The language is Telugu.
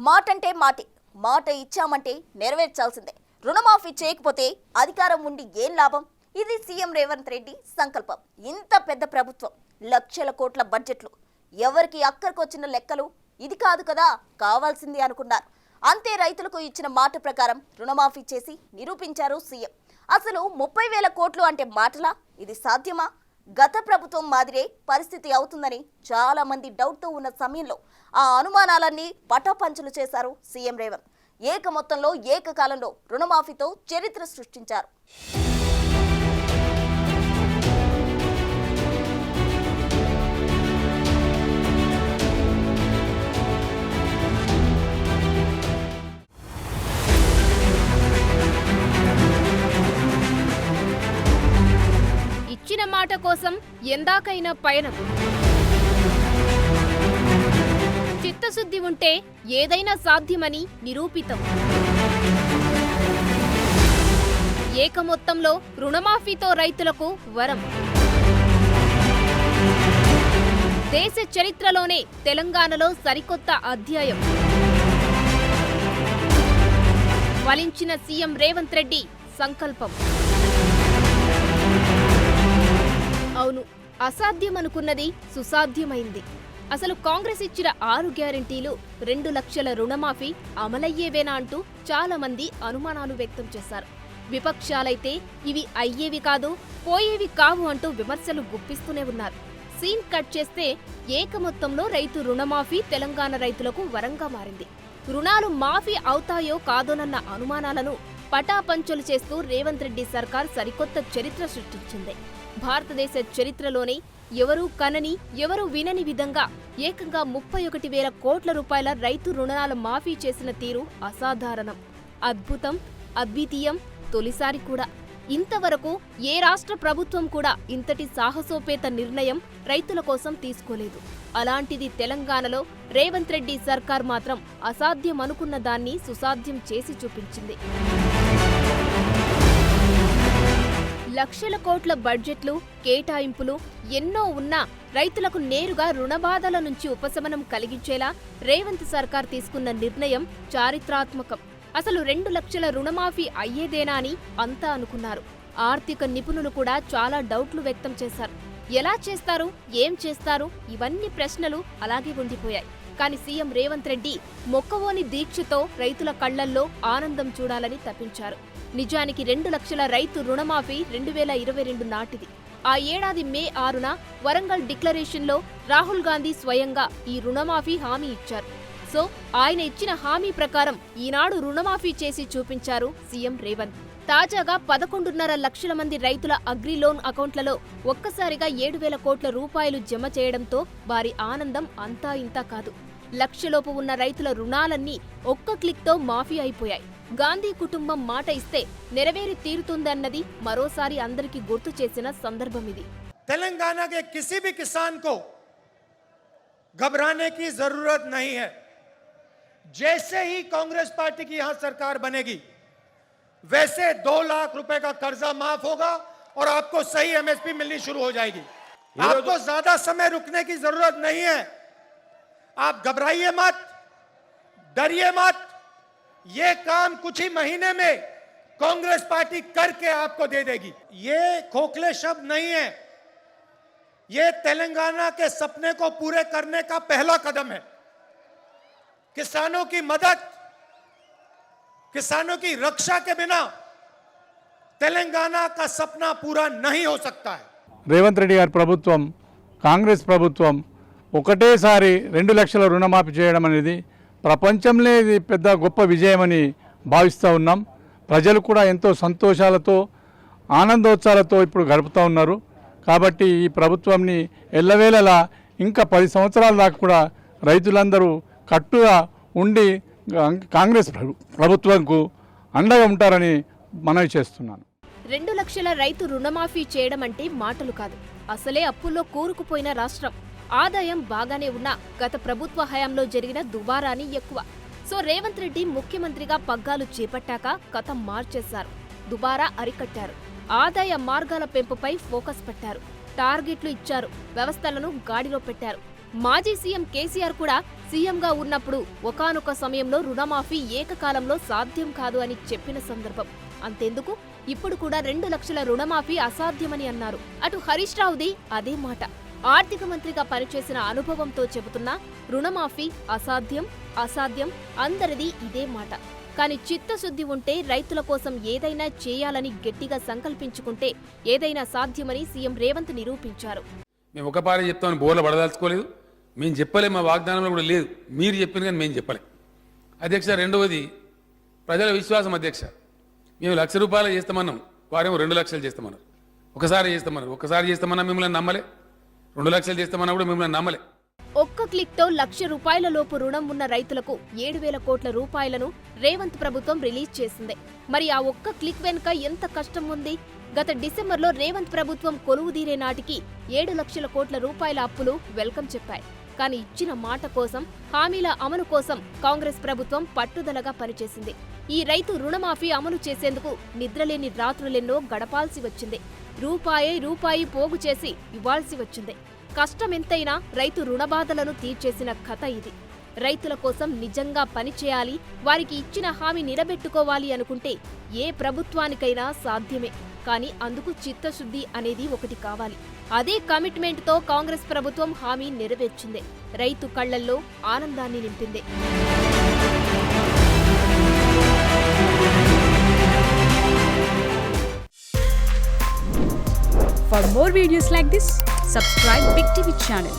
మాటంటే మాటే, మాట ఇచ్చామంటే నెరవేర్చాల్సిందే. రుణమాఫీ చేయకపోతే అధికారం ఉండి ఏం లాభం? ఇది సీఎం రేవంత్ రెడ్డి సంకల్పం. ఇంత పెద్ద ప్రభుత్వం, లక్షల కోట్ల బడ్జెట్లు, ఎవరికి అక్కర్కొచ్చిన లెక్కలు ఇది కాదు కదా కావాల్సింది అనుకున్నారు. అంతే రైతులకు ఇచ్చిన మాట ప్రకారం రుణమాఫీ చేసి నిరూపించారు సీఎం. అసలు 30,000 కోట్లు అంటే మాటలా? ఇది సాధ్యమా? గత ప్రభుత్వం మాదిరే పరిస్థితి అవుతుందని చాలా మంది డౌట్తో ఉన్న సమయంలో ఆ అనుమానాలన్నీ పటాపంచలు చేశారు సీఎం రేవంత్. ఏక మొత్తంలో ఏకకాలంలో రుణమాఫీతో చరిత్ర సృష్టించారు. ఇచ్చిన మాట కోసం ఎందాకైనా పయనం. చిత్తశుద్ధి ఉంటే ఏదైనా సాధ్యమని నిరూపితం. ఏక మొత్తంలో రుణమాఫీతో రైతులకు వరం. దేశ చరిత్రలోనే తెలంగాణలో సరికొత్త అధ్యాయం. ఫలించిన సీఎం రేవంత్ రెడ్డి సంకల్పం. అవును, అసాధ్యమనుకున్నది సుసాధ్యమైంది. అసలు కాంగ్రెస్ ఇచ్చిన 6 గ్యారెంటీలు 2 లక్షల రుణమాఫీ అమలయ్యేవేనా అంటూ చాలా మంది అనుమానాలు వ్యక్తం చేశారు. విపక్షాలైతే ఇవి అయ్యేవి కాదు, పోయేవి కావు అంటూ విమర్శలు గుప్పిస్తూనే ఉన్నారు. సీన్ కట్ చేస్తే ఏక మొత్తంలో రైతు రుణమాఫీ తెలంగాణ రైతులకు వరంగా మారింది. రుణాలు మాఫీ అవుతాయో కాదోనన్న అనుమానాలను పటాపంచలు చేస్తూ రేవంత్ రెడ్డి సర్కార్ సరికొత్త చరిత్ర సృష్టించింది. భారతదేశ చరిత్రలోనే ఎవరూ కనని, ఎవరూ వినని విధంగా ఏకంగా 31,000 కోట్ల రూపాయల రైతు రుణాల మాఫీ చేసిన తీరు అసాధారణం, అద్భుతం, అద్వితీయం, తొలిసారి కూడా. ఇంతవరకు ఏ రాష్ట్ర ప్రభుత్వం కూడా ఇంతటి సాహసోపేత నిర్ణయం రైతుల కోసం తీసుకోలేదు. అలాంటిది తెలంగాణలో రేవంత్ రెడ్డి సర్కార్ మాత్రం అసాధ్యమనుకున్న దాన్ని సుసాధ్యం చేసి చూపించింది. లక్షల కోట్ల బడ్జెట్లు, కేటాయింపులు ఎన్నో ఉన్నా రైతులకు నేరుగా రుణబాధల నుంచి ఉపశమనం కలిగించేలా రేవంత్ సర్కార్ తీసుకున్న నిర్ణయం చారిత్రాత్మకం. అసలు 2 లక్షల రుణమాఫీ అయ్యేదేనా అని అంతా అనుకున్నారు. ఆర్థిక నిపుణులు కూడా చాలా డౌట్లు వ్యక్తం చేశారు. ఎలా చేస్తారు, ఏం చేస్తారు, ఇవన్నీ ప్రశ్నలు అలాగే ఉండిపోయాయి. కానీ సీఎం రేవంత్ రెడ్డి మొక్కవోని దీక్షతో రైతుల కళ్లల్లో ఆనందం చూడాలని తప్పించారు. నిజానికి 2 లక్షల రైతు రుణమాఫీ 2022 నాటిది. ఆ ఏడాది మే 6న వరంగల్ డిక్లరేషన్లో రాహుల్ గాంధీ స్వయంగా ఈ రుణమాఫీ హామీ ఇచ్చారు. సో ఆయన ఇచ్చిన హామీ ప్రకారం ఈనాడు రుణమాఫీ చేసి చూపించారు సీఎం రేవంత్. తాజాగా 11.5 లక్షల మంది రైతుల అగ్రి లోన్ అకౌంట్లలో ఒక్కసారిగా 7,000 కోట్ల రూపాయలు జమ చేయడంతో వారి ఆనందం అంతా ఇంతా కాదు. లక్షలోపు ఉన్న రైతుల రుణాలన్నీ ఒక్క క్లిక్తో మాఫీ అయిపోయాయి. గాంధీ కుటుంబం మాట ఇస్తే నెరవేరి తీరుతుందన్నది మరోసారి అందరికీ గుర్తు చేసిన సందర్భం ఇది. తెలంగాణ के किसी भी किसान को घबराने की जरूरत नहीं है. जैसे ही कांग्रेस पार्टी की यहां सरकार बनेगी वैसे 2 लाख रुपए का कर्जा माफ होगा और आपको सही एमएसपी मिलनी शुरू हो जाएगी. आपको ज्यादा समय रुकने की जरूरत नहीं है. आप घबराइए मत, डरिए मत. ये काम कुछ ही महीने में कांग्रेस पार्टी करके आपको दे देगी. ये खोखले शब्द नहीं है, ये तेलंगाना के सपने को पूरे करने का पहला कदम है. किसानों की मदद, किसानों की रक्षा के बिना तेलंगाना का सपना पूरा नहीं हो सकता है. రేవంత్ రెడ్డి గారి ప్రభుత్వం, కాంగ్రెస్ ప్రభుత్వం ఒకటేసారి 2 లక్షల రుణమాఫీ చేయడం అనేది ప్రపంచంలో ఇది పెద్ద గొప్ప విజయమని భావిస్తూ ఉన్నాం. ప్రజలు కూడా ఎంతో సంతోషాలతో, ఆనందోత్సాహాలతో ఇప్పుడు గడుపుతూ ఉన్నారు. కాబట్టి ఈ ప్రభుత్వాన్ని ఎల్లవేళలా ఇంకా 10 సంవత్సరాల దాకా కూడా రైతులందరూ కట్టుగా ఉండి కాంగ్రెస్ ప్రభుత్వంకు అండగా ఉంటారని మనవి చేస్తున్నాను. 2 లక్షల రైతు రుణమాఫీ చేయడం అంటే మాటలు కాదు. అసలే అప్పుల్లో కూరుకుపోయిన రాష్ట్రం. ఆదాయం బాగానే ఉన్నా గత ప్రభుత్వ హయాంలో జరిగిన దుబారాని ఎక్కువ. సో రేవంత్ రెడ్డి ముఖ్యమంత్రిగా పగ్గాలు చేపట్టాక కథ మార్చేశారు. దుబారా అరికట్టారు. ఆదాయ మార్గాల పెంపుపై ఫోకస్ పెట్టారు. టార్గెట్లు ఇచ్చారు. వ్యవస్థలను గాడిలో పెట్టారు. మాజీ సీఎం కేసీఆర్ కూడా సీఎంగా ఉన్నప్పుడు ఒకానొక సమయంలో రుణమాఫీ ఏకకాలంలో సాధ్యం కాదు అని చెప్పిన సందర్భం. అంతెందుకు ఇప్పుడు కూడా 2 లక్షల రుణమాఫీ అసాధ్యమని అన్నారు. అటు హరీష్ రావుది అదే మాట. ఆర్థిక మంత్రిగా పనిచేసిన అనుభవంతో చెబుతున్నా రుణమాఫీ అసాధ్యం అందరిది ఇదే మాట. కానీ చిత్తశుద్ధి ఉంటే రైతుల కోసం ఏదైనా చేయాలని గట్టిగా సంకల్పించుకుంటే ఏదైనా సాధ్యమని సీఎం రేవంత్ నిరూపించారు. మేము ఒక పారే చెప్తామని బోర్లు పడదాల్చుకోలేదు, మేము చెప్పలే, మా వాగ్దానంలో కూడా లేదు. మీరు చెప్పిన కానీ మేము చెప్పలే అధ్యక్ష. రెండవది ప్రజల విశ్వాసం అధ్యక్ష. మేము 1 లక్ష రూపాయలు చేస్తామన్నాం, వారేమో 2 లక్షలు చేస్తామన్నారు. ఒకసారి చేస్తామన్నా మిమ్మల్ని నమ్మలే, 2 లక్షలు చేస్తామన్నా కూడా మిమ్మల్ని నమ్మలే. ఒక్క క్లిక్తో 1 లక్ష రూపాయల లోపు రుణం ఉన్న రైతులకు 7,000 కోట్ల రూపాయలను రేవంత్ ప్రభుత్వం రిలీజ్ చేసింది. మరి ఆ ఒక్క క్లిక్ వెనుక ఎంత కష్టం ఉంది? గత డిసెంబర్లో రేవంత్ ప్రభుత్వం కొలువుదీరే నాటికి 7 లక్షల కోట్ల రూపాయల అప్పులు వెల్కమ్ చెప్పాయి. కానీ ఇచ్చిన మాట కోసం, హామీల అమలు కోసం కాంగ్రెస్ ప్రభుత్వం పట్టుదలగా పనిచేసింది. ఈ రైతు రుణమాఫీ అమలు చేసేందుకు నిద్రలేని రాత్రులెన్నో గడపాల్సి వచ్చింది. రూపాయి పోగు చేసి ఇవ్వాల్సి వచ్చింది. కష్టమెంతైనా రైతు రుణబాధలను తీర్చేసిన కథ ఇది. రైతుల కోసం నిజంగా పనిచేయాలి, వారికి ఇచ్చిన హామీ నిలబెట్టుకోవాలి అనుకుంటే ఏ ప్రభుత్వానికైనా సాధ్యమే. కానీ అందుకు చిత్తశుద్ధి అనేది ఒకటి కావాలి. అదే కమిట్మెంట్తో కాంగ్రెస్ ప్రభుత్వం హామీ నెరవేర్చింది. రైతు కళ్లల్లో ఆనందాన్ని నింపింది. For more videos like this, subscribe Big TV channel.